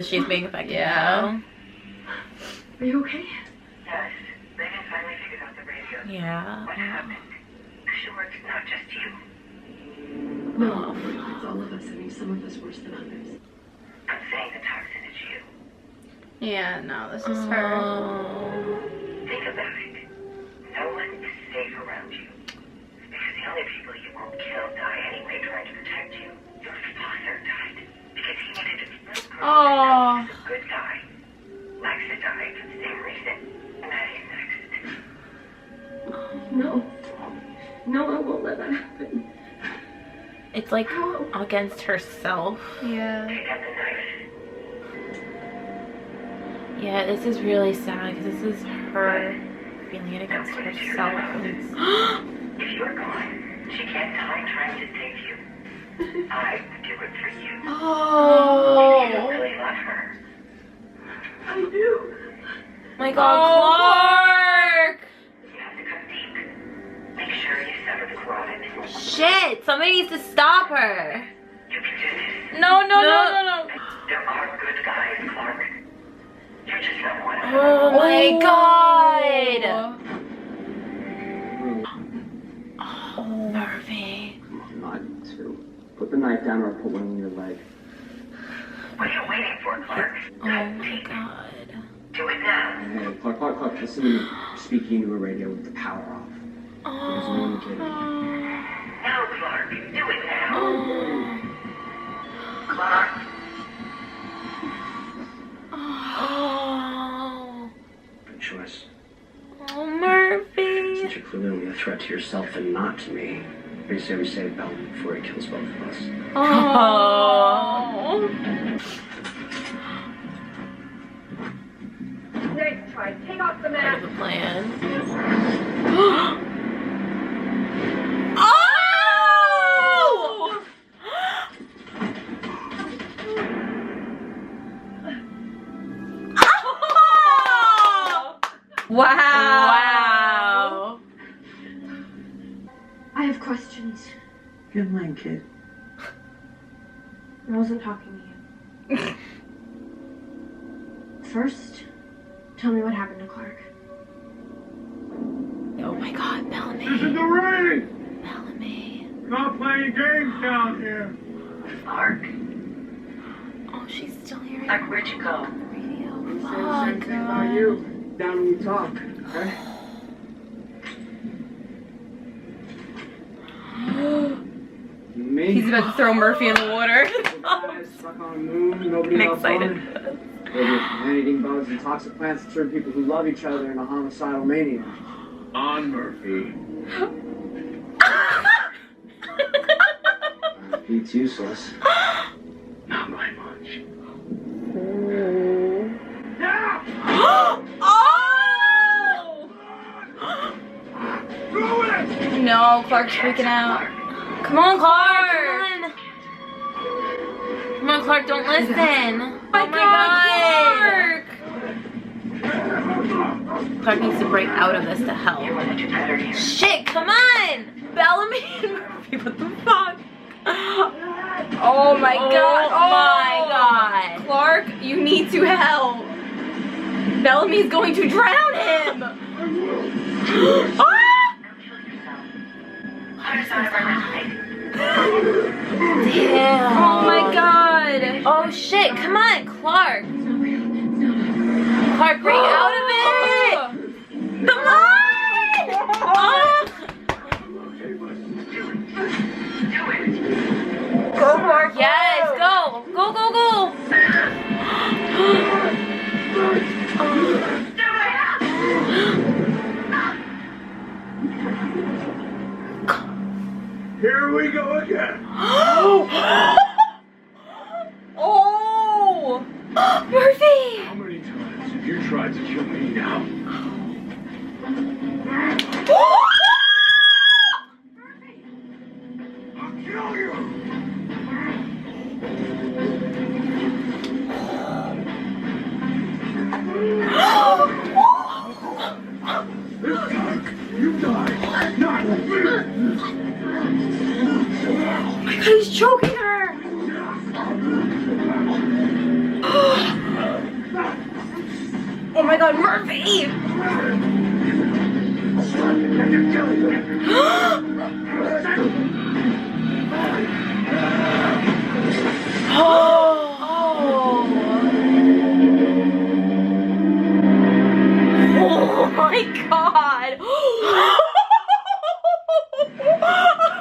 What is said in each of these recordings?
She's being affected. Yeah. Are you okay? Yes, Megan finally figured out the radio. Yeah. What happened? Sure, it's not just you. No, it's all of us. I mean, some of us worse than others. I'm saying the toxin is you. Yeah, no, this is her. Think about it. No one is safe around you. Because the only people you won't kill die anyway trying to protect you. Your father died because he needed to be a Oh. good guy. Lexa died for the same reason. Maddie's next. No. No, I won't let that happen. It's like against herself. Yeah. Pick up the knife. Yeah, this is really sad because this is her feeling it against herself. And it's If you're gone, she can't die trying to save you. I would do it for you. You don't oh really love her. I do. my God, Clark! You have to cut deep. Make sure you sever the carotid. Shit! Somebody needs to stop her. You can do this. No, no, no, no, no. There are good guys, Clark. You're just not one of them. Oh my God! Oh, Murphy. Not to. Put the knife down or I'll put one in your leg. What are you waiting for, Clark? Oh my God. Do it now. Hey, Clark, listen to me. Speaking into a radio with the power off. There's no indicator. No, Clark. Do it now. Oh. Clark. Oh. Good choice. Oh, Murphy. Since you're clearly a threat to yourself and not to me, we say we save Bellman before he kills both of us. Oh. Next try. Take off the Part mask. of the plan. Oh! Wow. Wow. I have questions. Good line, kid. I wasn't talking to you. First, tell me what happened to Clark. Oh my God, Bellamy. This is the ring! Bellamy. Not playing games down here. Clark. Oh, she's still hearing Clark, where'd you go? the radio. Same Fuck. thing about you. Down when we talk. Okay? Me? He's about to throw Murphy in the water. Stuck on a moon, nobody I'm else on excited. it. Man-eating bugs and toxic plants that turn people who love each other into homicidal maniacs. On Murphy. Beats useless. Not by much. Oh! Do it! No, Clark's freaking out. Come on, Clark. Come on, Clark, don't listen. Oh my God, God. Clark needs to break out of this to help. You want to do better here. Shit, come on! Bellamy and Murphy, what the fuck? Oh my God. Oh my God. Clark, you need to help. Bellamy's going to drown him. Ah! Clark's out of our life. Damn. Oh my God. Oh shit, come on, Clark. Clark, break out of it! Come on! Ah! Go, Clark. Yes, go! Go, go, go! Here we go again. Oh. Murphy! How many times have you tried to kill me now? I'll kill you! This time, you die, not me! He's choking her! Oh my god, Murphy! Oh my god!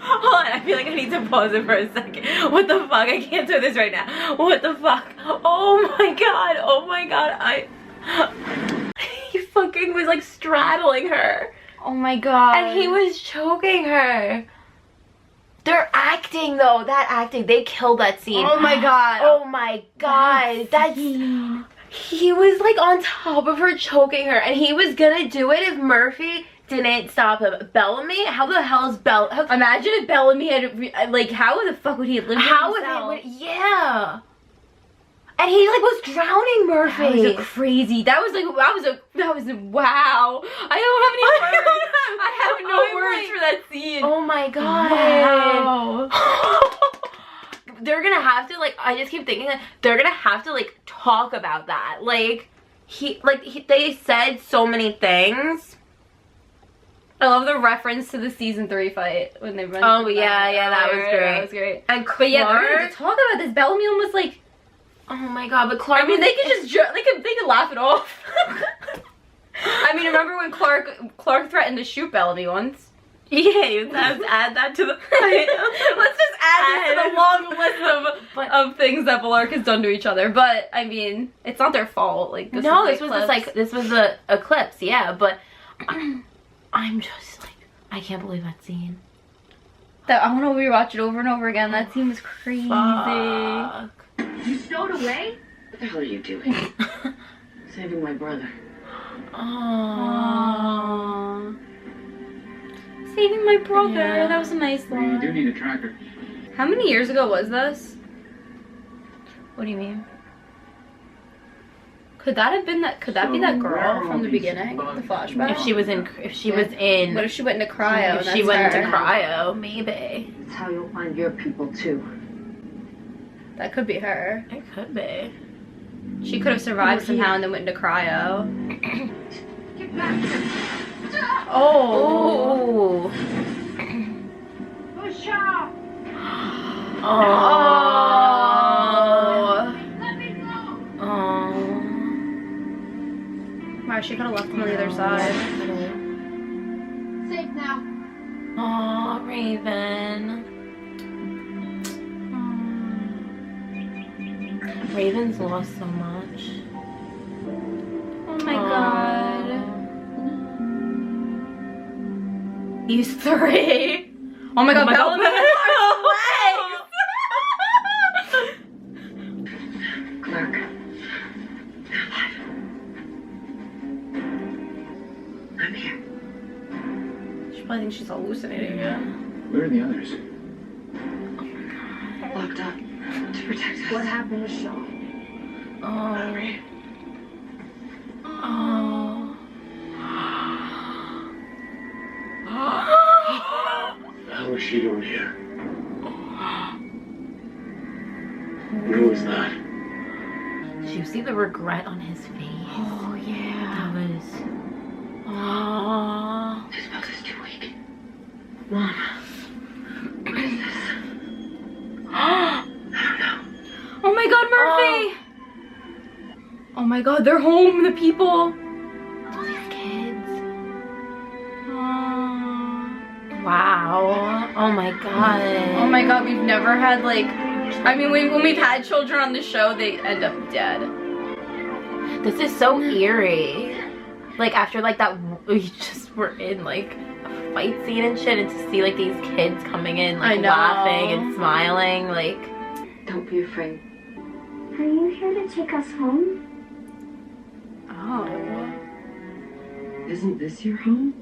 Hold on, I feel like I need to pause it for a second. What the fuck? I can't do this right now. What the fuck? Oh my god! Oh my god! He fucking was like straddling her. Oh my god. And he was choking her. They're acting though. That acting. They killed that scene. Oh my god. Oh my god. That's... He was like on top of her choking her. And he was gonna do it if Murphy didn't stop him. Bellamy? How the hell is Imagine if Bellamy had, like, how the fuck would he have lived How with would himself? it? Yeah. And he like was drowning Murphy. That was a crazy. That was wow. I don't have any words. I have no words for that scene. Oh my god. Wow. They're gonna have to like. I just keep thinking that they're gonna have to like talk about that. Like they said so many things. I love the reference to the season 3 fight when they run. Oh yeah, that was great. That was great. And Clark, But yeah, they're gonna have to talk about this. Bellamy almost like. oh my god, but Clark. I mean, they could just they could laugh it off. I mean, remember when Clark threatened to shoot Bellamy once? Yeah, let's add that to the fight. Let's just add this to the long list of things that Clark has done to each other. But I mean, it's not their fault. Like this this was the eclipse, yeah. But I'm just like, I can't believe that scene. That I want to rewatch it over and over again. That scene was crazy. Fuck. You stowed away? What the hell are you doing? Saving my brother. Aww. Saving my brother. Yeah. That was a nice We line. do need a tracker. How many years ago was this? What do you mean? Could that have been that? Could that be that So, where girl are from all the these beginning? The bugs? flashback. If she was in, What if she went into cryo? if and she that's went her? into cryo, maybe. That's how you'll find your people too. That could be her. It could be. She could have survived somehow and then went into cryo. Get back here. Oh. Push out. Oh. Let me go. Oh. Wow, she could have left him on the other side. Safe now. Oh, Raven. Raven's lost so much. Oh my god. He's 3. Oh my god, my God, Bellamy Clark. I'm here. She probably thinks she's hallucinating. Yeah. Where are the others? Locked up to protect us. What happened to Shaw? Oh. What the hell is she doing here? Who was that? Did you see the regret on his face? Oh yeah. That was. Oh. This book is too weak. Mom. What is this? I don't know. Oh my god, Murphy! Oh my god, they're home, the people. All these kids. Wow. Oh my god. Oh my god, we've never had like. I mean, when we've had children on the show, they end up dead. This is so eerie. Like after like that, we just were in like a fight scene and shit, and to see like these kids coming in I like know. laughing and smiling, like. Don't be afraid. Are you here to take us home? Oh. Isn't this your home?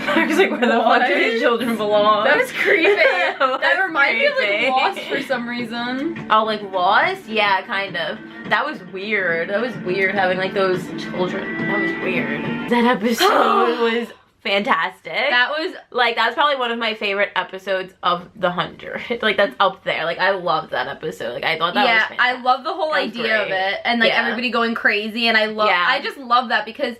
I was like, where the fuck do these children belong? That was creepy. That reminded me of creepy. like Lost for some reason. Oh, like Lost? Yeah, kind of. That was weird. That was weird having like those children. That was weird. That episode was fantastic. That was like, that's probably one of my favorite episodes of the 100. Like, that's up there. Like, I loved that episode. Like, I thought that was fantastic. I love the whole That was idea of great. it, and like Yeah. everybody going crazy, and Yeah. I just love that because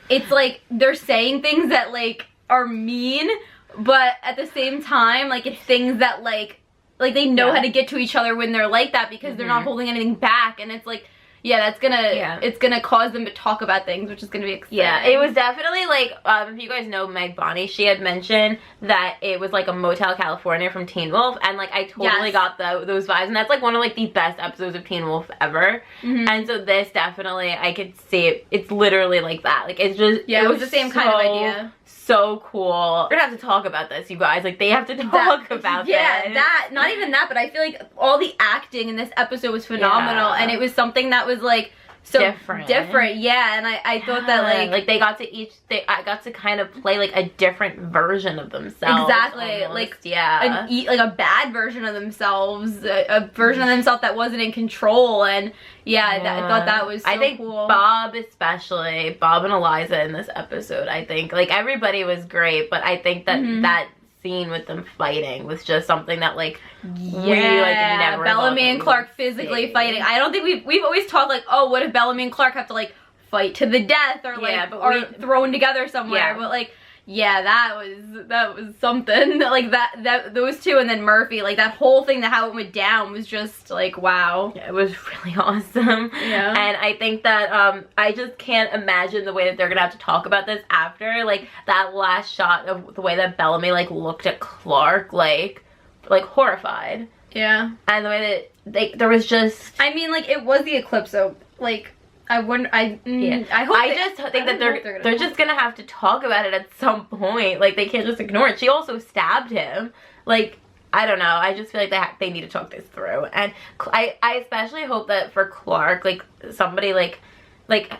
it's like they're saying things that like are mean, but at the same time, like it's things that like they know Yeah. how to get to each other when they're like that because they're not holding anything back, and it's like, yeah, that's gonna it's gonna cause them to talk about things, which is gonna be exciting. Yeah, it was definitely like, if you guys know Meg Bonnie, she had mentioned that it was like a Motel California from Teen Wolf, and like I totally Yes. got those vibes, and that's like one of like the best episodes of Teen Wolf ever. And so this definitely, I could see it. It's literally like that. Like, it's just, it was the same kind of idea. So cool. We're gonna have to talk about this, you guys. Like, they have to talk about this. that, not even that, but I feel like all the acting in this episode was phenomenal, Yeah. and it was something that was like so Different. yeah, and I thought that like they got to I got to kind of play like a different version of themselves. exactly, almost. like yeah, like a bad version of themselves, a version of themselves that wasn't in control, and I thought that was so I think cool. Bob especially, Bob and Eliza in this episode, I think like everybody was great, but I think that that scene with them fighting was just something that like we like never Bellamy thought and that Clark we would physically see. fighting. I don't think we've always talked like, oh, what if Bellamy and Clark have to like fight to the death or like but or thrown together somewhere, Yeah. but like that was something like that those two, and then Murphy, like that whole thing, that how it went down was just like, wow. Yeah, it was really awesome. Yeah. And I think that I just can't imagine the way that they're gonna have to talk about this after. Like, that last shot of the way that Bellamy like looked at Clark like horrified. Yeah. And the way that there was just I mean, like, it was the eclipse, so like I wouldn't I hope I just think that they're just gonna have to talk about it at some point. Like, they can't just ignore it. She also stabbed him. Like, I don't know. I just feel like they need to talk this through. And I especially hope that for Clark, like somebody like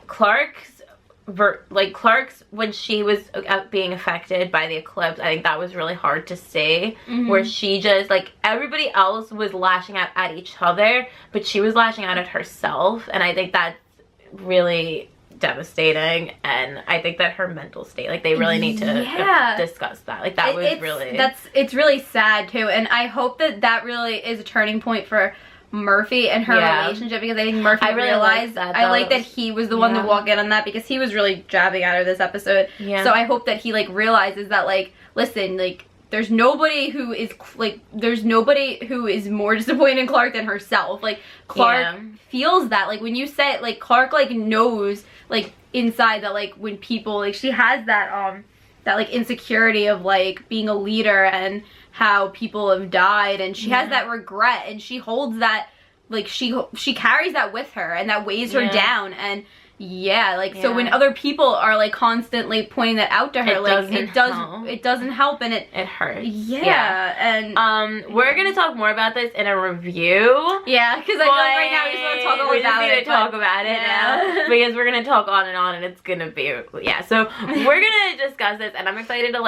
Clark's when she was being affected by the eclipse, I think that was really hard to see. Where she just like, everybody else was lashing out at each other, but she was lashing out at herself, and I think that's really devastating. And I think that her mental state, like, they really need to discuss that. Like, that it's really sad too, and I hope that really is a turning point for Murphy and her relationship, because I think Murphy really realized like that, I like that he was the one to walk in on that, because he was really jabbing at her this episode. So I hope that he like realizes that, like, listen, like, there's nobody who is more disappointed in Clark than herself. Like, Clark feels that, like, when you say, like, Clark like knows like inside that, like, when people, like, she has that like insecurity of like being a leader and how people have died, and she has that regret, and she holds that, like, she carries that with her, and that weighs her down. And so when other people are like constantly pointing that out to her, it doesn't help, and it hurts. And we're gonna talk more about this in a review. Because I feel like right now we just want to talk we just need to talk about it now, because we're gonna talk on, and it's gonna be so we're gonna discuss this, and I'm excited to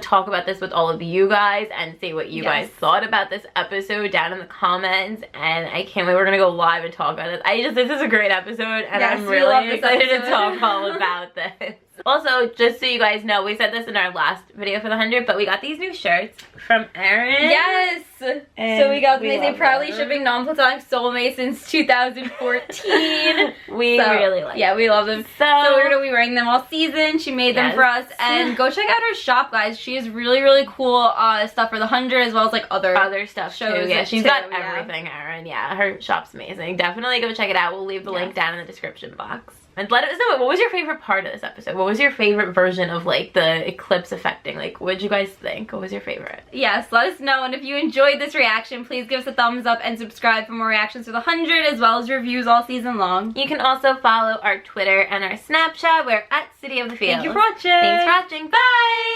talk about this with all of you guys and see what you guys thought about this episode down in the comments. And I can't wait. We're gonna go live and talk about this. This is a great episode, and I'm really excited to talk all about this. Also, just so you guys know, we said this in our last video for the 100, but we got these new shirts from Erin. So we got they say proudly shipping non-platonic soulmates since 2014. We really like them. We love them. So we're gonna be wearing them all season. She made them for us, and go check out her shop, guys. She has really cool stuff for the 100, as well as like other stuff shows. Yeah, she's got everything, Erin. Yeah, her shop's amazing. Definitely go check it out. We'll leave the link down in the description box. And let us know, what was your favorite part of this episode? What was your favorite version of like the eclipse affecting? Like, what did you guys think? What was your favorite? Yes, let us know. And if you enjoyed this reaction, please give us a thumbs up and subscribe for more reactions to the 100, as well as reviews all season long. You can also follow our Twitter and our Snapchat. We're at City of the Field. Thank you for watching. Thanks for watching. Bye!